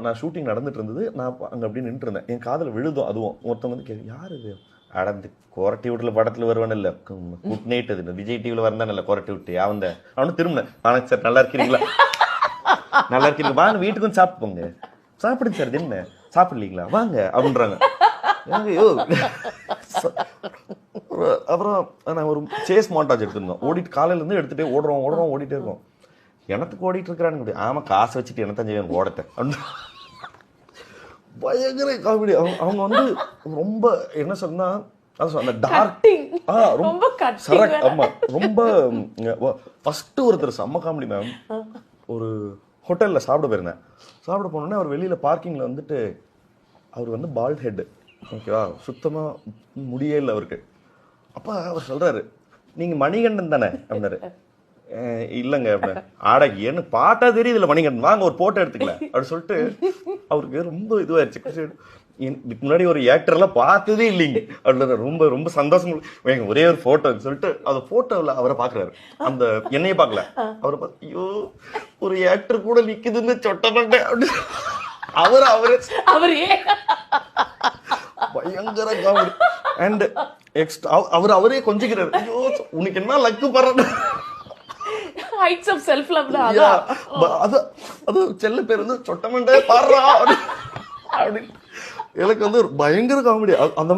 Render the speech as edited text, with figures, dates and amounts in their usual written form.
நான் ஷூட்டிங் நடந்துட்டு இருந்தது, நான் அங்கே அப்படி நின்று இருந்தேன். என் காதில் விழுதும். அதுவும் ஒருத்தவங்க வந்து யார் இது அடந்து கோரட்டி வீட்டில் படத்தில் வருவானு இல்லை, குட் நைட் அது விஜய் டிவியில் வரந்தானே இல்லை கோரட்டி விட்டு அவன் அவனு திரும்பினேன். வணக்கம் சார், நல்லா இருக்கிறீங்களா? நல்லா இருக்கீங்க, வாங்க வீட்டுக்கு வந்து சாப்பிட்டு போங்க. சாப்பிடுங்க சார், என்ன சாப்பிடலீங்களா, வாங்க அப்படின்றாங்க. அப்புறம் நான் ஒரு சேஸ் மாண்டாஜ் எடுத்துருந்தோம். ஓடிட்டு காலையில இருந்து எடுத்துட்டே ஓடுறோம் ஓடிட்டே இருக்கோம். எனக்கு ஓடிட்டு இருக்கிறான்னு. ஆமா, காசை வச்சுட்டு என்னத்தான் செய்வேன் ஓடத்தேன். பயங்கர காமெடி. அவங்க வந்து ரொம்ப என்ன சொன்னா அந்த டார்க் ரொம்ப சரக். ஆமா, ரொம்ப ஃபர்ஸ்ட் ஒருத்தர் செம்ம காமெடி மேம். ஒரு ஹோட்டல்ல சாப்பிட போயிருந்தேன். சாப்பிட போனோடனே அவர் வெளியில பார்க்கிங்ல வந்துட்டு அவர் வந்து பால்ட் ஹெட், ஓகேவா, சுத்தமா முடியே இல்லை அவருக்கு. அப்ப அவர் சொல்றாரு, நீங்க மணிகண்டன் தானே அப்படின்னாரு. இல்லைங்க அப்படின்னு. ஆடகி என்ன பாட்டா தெரியுது இல்லை மணிகண்டன், வாங்க ஒரு போட்டோ எடுத்துக்கல அப்படின்னு சொல்லிட்டு அவருக்கு ரொம்ப இதுவாயிருச்சு. இதுக்கு முன்னாடி ஒரு ஆக்டர்லாம் பார்த்ததே இல்லைங்க அப்படின்னு ரொம்ப ரொம்ப சந்தோஷம். ஒரே ஒரு போட்டோன்னு சொல்லிட்டு அந்த போட்டோவில் அவரை பாக்குறாரு, அந்த என்னைய பார்க்கல, அவரை பார்த்து ஐயோ ஒரு ஆக்டர் கூட நிக்குதுன்னு சொட்ட மாட்டேன் அப்படின்னு அவரே பயங்கர காமெடி. அண்ட் அவரே கொஞ்சிக்கிறாரு, ஐயோ உனக்கு என்ன லக்கு பண்ற ஹைட்ஸ் ஆஃப் செல்ஃப் லவ் தான். அது செல்ல பேர் வந்து சொட்டமண்டே பாடுறா அப்படின்னு. எனக்கு வந்து பயங்கர காமெடி அந்த மாதிரி.